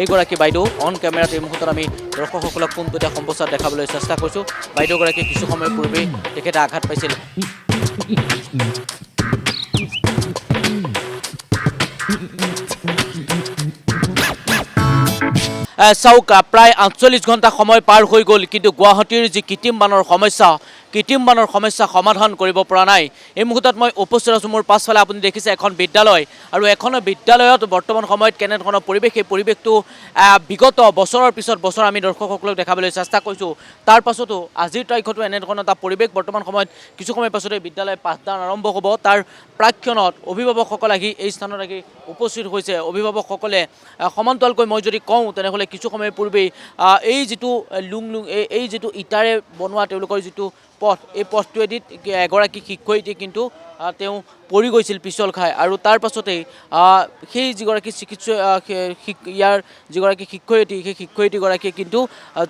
এইগৰাকী বাইদেউ অন কেমেৰাত এই মুহূৰ্তত আমি দৰ্শকসকলক পোনপটীয়া সম্প্ৰচাৰ দেখাবলৈ চেষ্টা কৰিছোঁ। বাইদেউগৰাকী কিছু সময় পূৰ্বেই তেখেতে আঘাত পাইছিল। চাওক, প্ৰায় ৪৮ ঘণ্টা সময় পাৰ হৈ গ'ল, কিন্তু গুৱাহাটীৰ যি কৃত্ৰিম বানৰ সমস্যা সমাধান কৰিব পৰা নাই। এই মুহূৰ্তত মই উপস্থিত আছোঁ, মোৰ পাছফালে আপুনি দেখিছে এখন বিদ্যালয়, আৰু এখন বিদ্যালয়ত বৰ্তমান সময়ত কেনেধৰণৰ পৰিৱেশ, এই পৰিৱেশটো বিগত বছৰৰ পিছত বছৰ আমি দৰ্শকসকলক দেখাবলৈ চেষ্টা কৰিছোঁ। তাৰ পাছতো আজিৰ তাৰিখতো এনেধৰণৰ এটা পৰিৱেশ। বৰ্তমান সময়ত কিছু সময় পাছতে বিদ্যালয় পাঠদান আৰম্ভ হ'ব। তাৰ প্ৰাক্ষণত অভিভাৱকসকল আহি এই স্থানত আহি উপস্থিত হৈছে। অভিভাৱকসকলে সমান্তৰালকৈ মই যদি কওঁ তেনেহ'লে কিছু সময় পূৰ্বেই এই যিটো এই যিটো ইটাৰে বনোৱা তেওঁলোকৰ যিটো পথ, এই পথটোৱেদি এগৰাকী শিক্ষয়িত্ৰী কিন্তু তেওঁ পৰি গৈছিল পিছল খাই, আৰু তাৰ পাছতেই সেই যিগৰাকী ইয়াৰ যিগৰাকী শিক্ষয়িত্ৰী, সেই শিক্ষয়িত্ৰীগৰাকীয়ে কিন্তু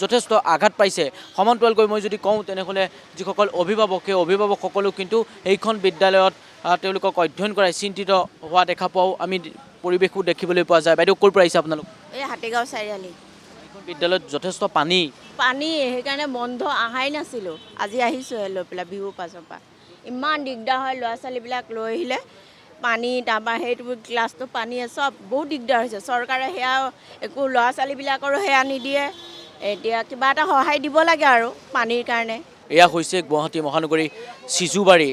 যথেষ্ট আঘাত পাইছে। সমান্তৰালকৈ মই যদি কওঁ তেনেহ'লে যিসকল অভিভাৱক, সেই অভিভাৱকসকলেও কিন্তু এইখন বিদ্যালয়ত তেওঁলোকক অধ্যয়ন কৰাই চিন্তিত হোৱা দেখা পাওঁ আমি, পৰিৱেশো দেখিবলৈ পোৱা যায়। বাইদেউ ক'ৰ পৰা আহিছে আপোনালোক? এই হাতীগাঁও চাৰিআলি। এইখন বিদ্যালয়ত যথেষ্ট পানী, সেইকাৰণে বন্ধ অহাই নাছিলোঁ, আজি আহিছোঁহে লৈ পেলাই বিহুৰ পাছৰ পৰা। ইমান দিগদাৰ হয় ল'ৰা ছোৱালীবিলাক লৈ আহিলে, পানী তাৰপৰা সেইটো ক্লাছটো পানী চব বহুত দিগদাৰ হৈছে। চৰকাৰে সেয়া একো ল'ৰা ছোৱালীবিলাকৰো সেয়া নিদিয়ে। এতিয়া কিবা এটা সহায় দিব লাগে আৰু পানীৰ কাৰণে। এয়া হৈছে গুৱাহাটী মহানগৰী চিজুবাৰী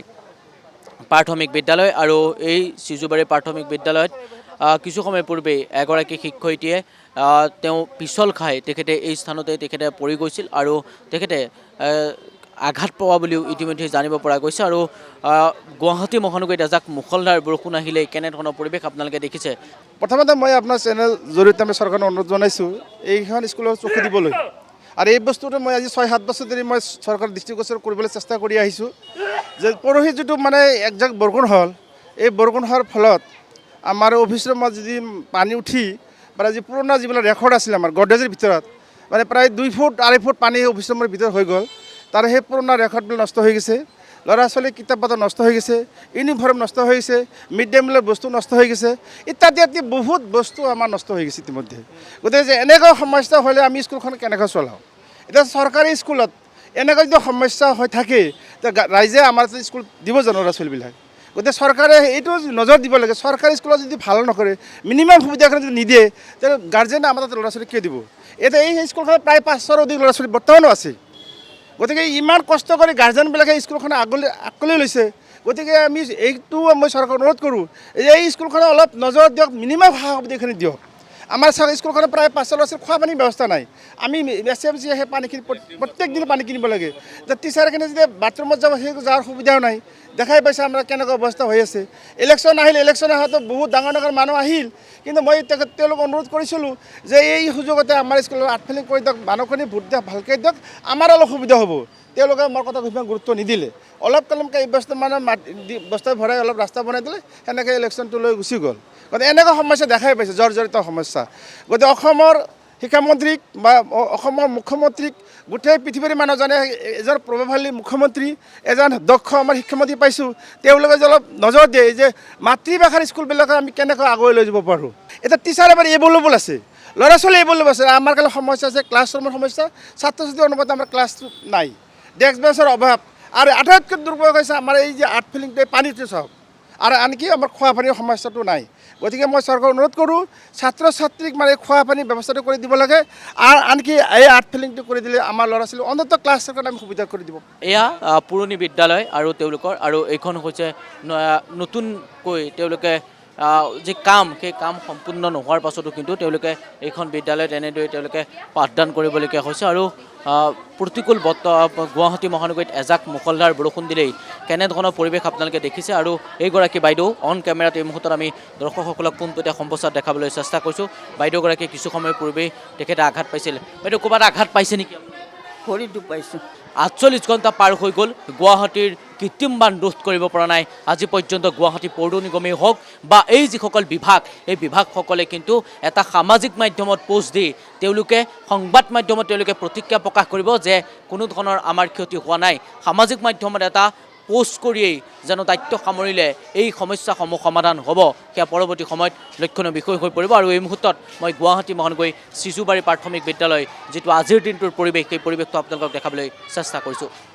প্ৰাথমিক বিদ্যালয়, আৰু এই চিজুবাৰী প্ৰাথমিক বিদ্যালয়ত কিছু সময় পূৰ্বেই এগৰাকী শিক্ষয়িত্ৰীয়ে তেওঁ পিছল খাই তেখেতে এই স্থানতে তেখেতে পৰি গৈছিল, আৰু তেখেতে আঘাত পোৱা বুলিও ইতিমধ্যে জানিব পৰা গৈছে। আৰু গুৱাহাটী মহানগৰীত এজাক মুষলধাৰ বৰষুণ আহিলে কেনেধৰণৰ পৰিৱেশ আপোনালোকে দেখিছে। প্ৰথমতে মই আপোনাৰ চেনেল জৰিয়তে আমি চৰকাৰক অনুৰোধ জনাইছোঁ এইখন স্কুলত চকু দিবলৈ, আৰু এই বস্তুটো মই আজি ৬-৭ বছৰ ধৰি মই চৰকাৰৰ দৃষ্টিগোচৰ কৰিবলৈ চেষ্টা কৰি আহিছোঁ। যে পৰহি যিটো মানে একজাক বৰষুণ হ'ল, এই বৰষুণ হোৱাৰ ফলত আমাৰ অফিচ ৰুমত যদি পানী উঠি মানে যি পুৰণা যিবিলাক ৰেকৰ্ড আছিলে আমাৰ গডৰেজৰ ভিতৰত, মানে প্ৰায় ২ ফুট ২.৫ ফুট পানী অফিচ ৰুমৰ ভিতৰত হৈ গ'ল। তাৰ সেই পুৰণা ৰেকৰ্ডবিলাক নষ্ট হৈ গৈছে, ল'ৰা ছোৱালীৰ কিতাপ পত্ৰ নষ্ট হৈ গৈছে, ইউনিফৰ্ম নষ্ট হৈ গৈছে, মিড ডে মিলৰ বস্তু নষ্ট হৈ গৈছে, ইত্যাদি বহুত বস্তু আমাৰ নষ্ট হৈ গৈছে ইতিমধ্যে। গতিকে যে এনেকুৱা সমস্যা হ'লে আমি স্কুলখন কেনেকৈ চলাওঁ? এতিয়া চৰকাৰী স্কুলত এনেকুৱা যদি সমস্যা হৈ থাকে, ৰাইজে আমাৰ স্কুল দিব জানো ল'ৰা ছোৱালীবিলাক? গতিকে চৰকাৰে এইটো নজৰ দিব লাগে। চৰকাৰী স্কুলত যদি ভাল নকৰে, মিনিমাম সুবিধাখিনি যদি নিদিয়ে, তেতিয়া গাৰ্জেনে আমাৰ তাত ল'ৰা ছোৱালী কিয় দিব? এতিয়া এই স্কুলখনত প্ৰায় ৫০০ৰ অধিক ল'ৰা ছোৱালী বৰ্তমানো আছে। গতিকে ইমান কষ্ট কৰি গাৰ্জেনবিলাকে স্কুলখন আগলৈ লৈছে। গতিকে আমি এইটো মই চৰকাৰক অনুৰোধ কৰোঁ, এই স্কুলখনে অলপ নজৰ দিয়ক, মিনিমাম সা সুবিধাখিনি দিয়ক। আমাৰ স্কুলখনত প্ৰায় ৫০০ ল'ৰা ছোৱালীৰ খোৱা পানীৰ ব্যৱস্থা নাই। আমি SMC সেই পানীখিনি প্ৰত্যেক দিনে পানী কিনিব লাগে। যে টিচাৰখিনি যদি বাথৰুমত যাব, সেই যোৱাৰ সুবিধাও নাই। দেখাই পাইছে আমাৰ কেনেকুৱা অৱস্থা হৈ আছে। ইলেকশ্যন আহিল, ইলেকশ্যন অহাটো বহুত ডাঙৰ ডাঙৰ মানুহ আহিল, কিন্তু মই তেওঁলোকক অনুৰোধ কৰিছিলোঁ যে এই সুযোগতে আমাৰ স্কুলত আৰ্টফিলিং কৰি দিয়ক, মানুহখিনি ভোট দিয়ক, ভালকৈ দিয়ক, আমাৰ অলপ সুবিধা হ'ব। তেওঁলোকে মোৰ কথা ইমান গুৰুত্ব নিদিলে। অলপ কলমকৈ এই বস্তু মানে বস্তা ভৰাই অলপ ৰাস্তা বনাই দিলে, সেনেকৈ ইলেকশ্যনটো লৈ গুচি গ'ল। গতিকে এনেকুৱা সমস্যা দেখাই পাইছে, জৰ্জৰিত সমস্যা। গতিকে অসমৰ শিক্ষামন্ত্ৰীক বা অসমৰ মুখ্যমন্ত্ৰীক গোটেই পৃথিৱীৰ মানুহ জানে, এজন প্ৰভাৱশালী মুখ্যমন্ত্ৰী, এজন দক্ষ আমাৰ শিক্ষামন্ত্ৰী পাইছোঁ। তেওঁলোকে যে অলপ নজৰ দিয়ে যে মাতৃভাষাৰ স্কুলবিলাকক আমি কেনেকৈ আগুৱাই লৈ যাব পাৰোঁ। এতিয়া টিচাৰ এবাৰ এভেইলেবল আছে, ল'ৰা ছোৱালী এভেইলেবল আছে। আমাৰ কাৰণে সমস্যা আছে ক্লাছৰুমৰ সমস্যা, ছাত্ৰ ছাত্ৰীৰ অনুপাতে আমাৰ ক্লাছটো নাই, ডেস্ক বেঞ্চৰ অভাৱ, আৰু আটাইতকৈ দুৰ্বল হৈছে আমাৰ এই যে আৰ্ট ফিলিংটো পানীটো চাওক, আৰু আনকি আমাৰ খোৱা পানীৰ সমস্যাটো নাই। গতিকে মই চৰকাৰক অনুৰোধ কৰোঁ, ছাত্ৰ ছাত্ৰীক মানে খোৱা পানীৰ ব্যৱস্থাটো কৰি দিব লাগে, আৰু আনকি এই আৰ্ট ফিলিংটো কৰি দিলে আমাৰ ল'ৰা ছোৱালী অন্ততঃ ক্লাছৰ কাৰণে আমি সুবিধা কৰি দিব। এয়া পুৰণি বিদ্যালয় আৰু তেওঁলোকৰ, আৰু এইখন হৈছে নতুনকৈ তেওঁলোকে যি কাম, সেই কাম সম্পূৰ্ণ নোহোৱাৰ পাছতো কিন্তু তেওঁলোকে এইখন বিদ্যালয়ত এনেদৰে তেওঁলোকে পাঠদান কৰিবলগীয়া হৈছে। আৰু প্ৰতিকূল গুৱাহাটী মহানগৰীত এজাক মুষলধাৰ বৰষুণ দিলেই কেনেধৰণৰ পৰিৱেশ আপোনালোকে দেখিছে। আৰু এইগৰাকী বাইদেউ অন কেমেৰাত এই মুহূৰ্তত আমি দৰ্শকসকলক পোনপটীয়া সম্প্ৰচাৰ দেখাবলৈ চেষ্টা কৰিছোঁ। বাইদেউগৰাকীয়ে কিছু সময় পূৰ্বেই তেখেতে আঘাত পাইছিল। বাইদেউ ক'ৰবাত আঘাত পাইছে নেকি? ভৰিটো পাইছোঁ। ৪৮ ঘণ্টা পাৰ হৈ গ'ল, গুৱাহাটীৰ কৃত্ৰিম বান ৰোধ কৰিব পৰা নাই আজি পৰ্যন্ত গুৱাহাটী পৌৰ নিগমেই হওক বা এই যিসকল বিভাগ, এই বিভাগসকলে কিন্তু এটা সামাজিক মাধ্যমত পোষ্ট দি তেওঁলোকে সংবাদ মাধ্যমত তেওঁলোকে প্ৰতিক্ৰিয়া প্ৰকাশ কৰিব যে কোনো ধৰণৰ আমাৰ ক্ষতি হোৱা নাই। সামাজিক মাধ্যমত এটা পোষ্ট কৰিয়েই জানো দায়িত্ব সামৰিলে এই সমস্যাসমূহ সমাধান হ'ব সেয়া পৰৱৰ্তী সময়ত লক্ষণীয় বিষয় হৈ পৰিব। আৰু এই মুহূৰ্তত মই গুৱাহাটী মহানগৰী চিজুবাৰী প্ৰাথমিক বিদ্যালয় যিটো আজিৰ দিনটোৰ পৰিৱেশ সেই পৰিৱেশটো আপোনালোকক দেখাবলৈ চেষ্টা কৰিছোঁ।